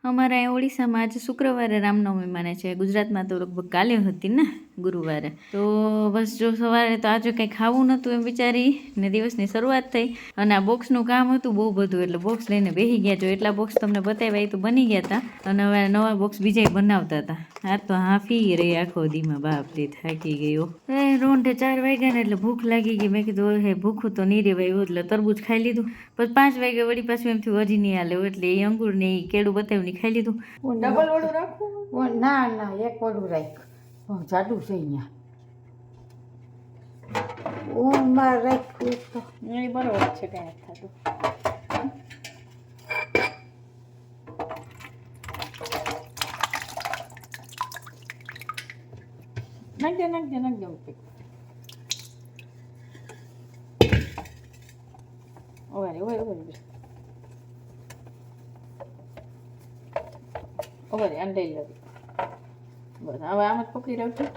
અમારે અહીં ઓડિશામાં આજે શુક્રવારે રામનવમી માને છે. ગુજરાતમાં તો લગભગ કાલે હતી ને ગુરુવારે. તો બસ જો સવારે તો આજે કંઈ ખાવું નહોતું એમ વિચારી ને દિવસની શરૂઆત થઈ અને આ બોક્સનું કામ હતું બહુ બધું, એટલે બોક્સ લઈને બેસી ગયા. જો એટલા બોક્સ તમને બતાવ્યા એ તો બની ગયા હતા અને હવે નવા બોક્સ બીજા બનાવતા હતા. આ તો હાફી રહી આખો દીમાં, બાપરે થાકી ગયો. રોંઢે 4 વાગ્યા ને એટલે ભૂખ લાગી ગઈ. મેં કીધું હે ભૂખું તો નહીં રેવાયું એટલે તરબૂચ ખાઈ લીધું. પછી 5 વાગે વળી પાછું એમ થયું હજી નહીં હાલે એટલે એ અંગુર ને કેળું બતાવ્યું ખાઈ લીધું. ડબલ વડું રાખવું? ના એક વડું રાખ. જાડું છે અહીંયા. ઓમાં રાખ્યું તો એ બરોબર છે, કાંઈ થતું. નાખજો. ઓવરે આમ લઈ લેવી. બસ હવે આમ જ પકડી રહ્યો છું.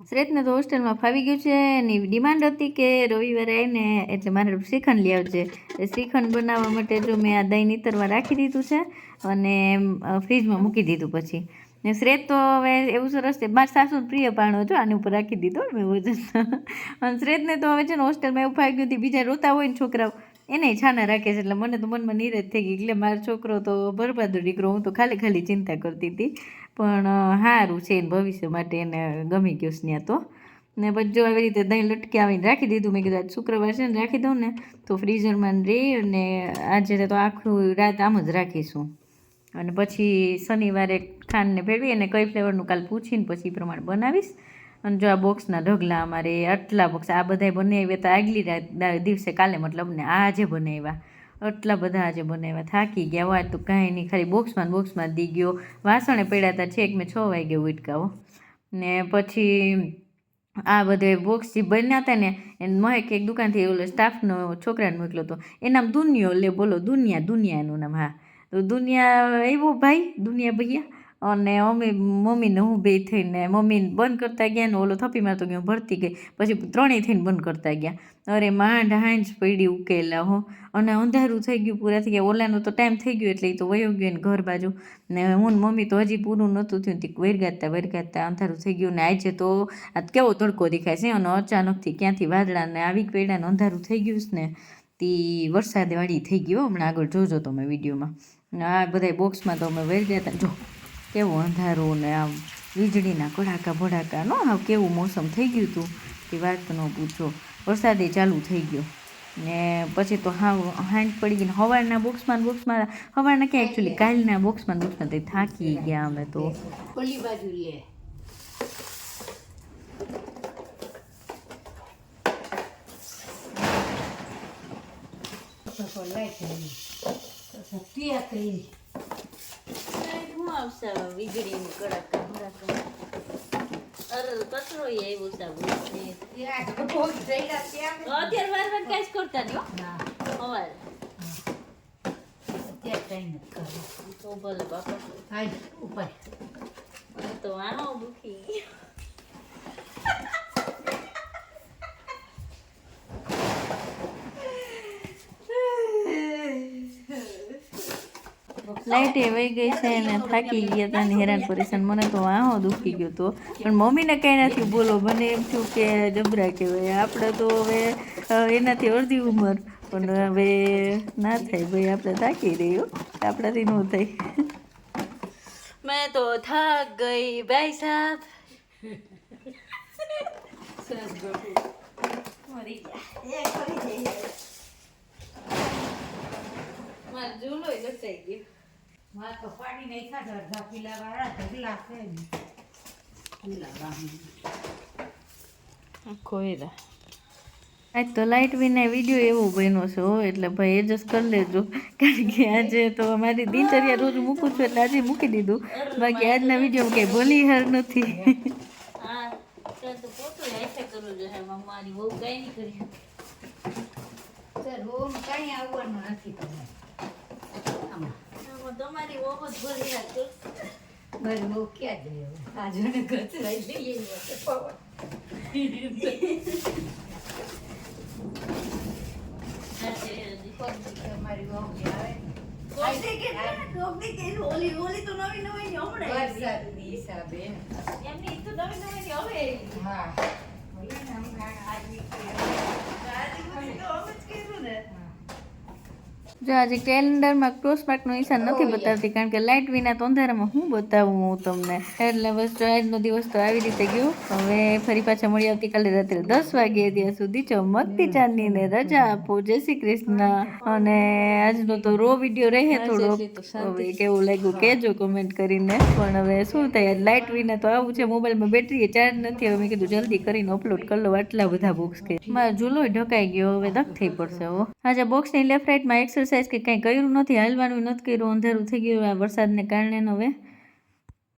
શ્રેતને તો હોસ્ટેલમાં ફાવી ગયું છે. એની ડિમાન્ડ હતી કે રવિવારે આવીને એટલે મારે શ્રીખંડ લઈ આવજે. શ્રીખંડ બનાવવા માટે જો મેં આ દહીં નીતરવા રાખી દીધું છે અને ફ્રીજમાં મૂકી દીધું. પછી ને શ્રેત તો હવે એવું સરસ છે, મારા સાસુ પ્રિય પાણો છો, આની ઉપર રાખી દીધો મેં વજન. અને શ્રેતને તો હવે છે ને હોસ્ટેલમાં એવું ફાવી ગયું હતું, બીજા રોતા હોય ને છોકરાઓ એને છાના રાખે છે. એટલે મને તો મનમાં નીરજ થઈ ગઈ, એટલે મારો છોકરો તો બરબાદ દીકરો. હું તો ખાલી ચિંતા કરતી હતી, પણ સારું છે એને ભવિષ્ય માટે એને ગમી ગયું ત્યાં તો. ને પછી જો આવી રીતે દહીં લટકી આવીને રાખી દીધું. મેં કીધું આજ શુક્રવાર છે ને રાખી દઉં ને તો ફ્રીઝરમાં રહી અને આજે તો આખું રાત આમ જ રાખીશું. અને પછી શનિવારે ખાંડને ભેળવી અને કઈ ફ્લેવરનું કાલ પૂછીને પછી એ પ્રમાણે બનાવીશ. અને જો આ બોક્સના ઢગલા અમારે આટલા બોક્સ આ બધા બનાવ્યા તો આગલી દિવસે કાલે મતલબ ને આજે બનાવ્યા આટલા બધા આજે બનાવ્યા. થાકી ગયા હોય તો કાંઈ નહીં, ખાલી બોક્સમાં દી ગયો. વાસણે પડ્યા હતા છેક મેં 6 વાગે ઉટકાવો. ને પછી આ બધે બોક્સ જે બન્યા હતા ને એને મહેક એક દુકાનથી ઓલો સ્ટાફનો છોકરાને મોકલ્યો હતો. એનામ દુનિયો લે બોલો દુનિયા એનું નામ. હા તો દુનિયા આવ્યો ભાઈ, દુનિયા ભૈયા. અને મમ્મીને હું બે થઈને મમ્મીને બંધ કરતા ગયા ને ઓલો થપ્પી મારતો ગયો, ભરતી ગઈ. પછી 3 થઈને બંધ કરતા ગયા. અરે માંડ હાંજ પડી ઉકેલા હો. અને અંધારું થઈ ગયું, પૂરા થઈ ગયા. ઓલાનો તો ટાઈમ થઈ ગયો એટલે એ તો વયો ગયો ને ઘર બાજુ. ને હું મમ્મી તો હજી પૂરું નહોતું થયું તે વરગાતા અંધારું થઈ ગયું. ને આજે તો આ કેવો તડકો દેખાય છે અને અચાનકથી ક્યાંથી વાદળાને આવી પડ્યા ને અંધારું થઈ ગયું ને તે વરસાદ વાળી થઈ ગયો. હમણાં આગળ જોજો તમે વિડીયોમાં. આ બધા બોક્સમાં તો અમે વરગ્યા હતા. જો કેવું અંધારું ને આમ વીજળીના કડાકા ભડાકા નો આવ કેવું મોસમ થઈ ગયું હતું કે વાત ન પૂછો. વરસાદે ચાલુ થઈ ગયો ને પછી તો હાંજ પડી ગઈ ને સવારના બોક્સમાં સવારના ક્યાં એકચ્યુઅલી કાલના બોક્સમાં તે થાકી ગયા અમે તો. ઓલી બાજુ લે વીજળી કડાકા ભડાકા કચરો આવ્યો અત્યારે વાર કાંઈ કરતા નહીં તો ભલે બાપા ઉપર તો આનો દુખી. લાઈટ એ વહી ગઈ છે ને થાકી ગયા હતા ને હેરાન પરેશાન. મને તો આહો દુખી ગયો હતો પણ મમ્મીને કંઈ નથી બોલો. મને એમ થયું કે જબરા કહેવાય આપણે તો હવે એનાથી અડધી ઉંમર, પણ હવે ના થાય ભાઈ, આપણે થાકી રહ્યો આપણાથી ન થાય. મેં તો થાક ગઈ ભાઈ સાહેબ. મારે જૂનો લસાઈ ગયો. માં તો પાણી નહીં ખાધા અડધા પીલા વાળા ઢગલા છે ને ખોયરા. આજ તો લાઇટ વિના વિડીયો એવો બન્યો છે હો, એટલે ભાઈ એડજસ્ટ કરી લેજો. કારણ કે આજે તો અમારી દિનચર્યા રોજ મૂકું છું એટલે આજે મૂકી દીધું. બાકી આજના વિડીયો કંઈ ભલી હાર નથી. હા તો પોતું એસે કરવું જોઈએ મારી બહુ કઈ નહીં કરી. રોમ કઈ આવવાનું નથી તમને. તમારી બહુ જ ભરી રાખજો. મારી બહુ ક્યાં જાય આજે ગચરાઈ લઈએ પવન અમારી વહુની આવે. વરસાદની હિસાબે. હા. બોલો ને હમણાં આજ નીકળ્યા. જો આજે કેલેન્ડરમાં ક્રોસ માર્કનો નિશાન નથી બતાવતી કારણ કે લાઇટ વિના તો અંધારામાં હું બતાવું હું તમને એટલે બસ જો આજનો દિવસ તો આવી રીતે ગયો હવે ફરી પાછા મળી આવતીકાલે રાત્રે 10 વાગે ત્યાં સુધી ચમકતી ચાંદનીને રજા આપો જય શ્રી કૃષ્ણ અને આજનો તો રો વિડીયો રહે થોડો હવે કેવું લાગ્યું કહેજો કોમેન્ટ કરીને પણ હવે શું થાય લાઇટ વિના તો આવું છે મોબાઈલમાં બેટરી ચાર્જ નથી હવે મેં કીધું જલ્દી કરીને અપલોડ કરી લો આટલા બધા બોક્સ કે મારો ઝૂલો ઢકાઈ ગયો હવે દક થઈ પડશે હવે આજે બોક્સની લેફ્ટ રાઈટમાં એક્સરસાઇઝ કે કંઈ કર્યું નથી હાલવાનું નથી કર્યું અંધારું થઈ ગયું આ વરસાદને કારણે હવે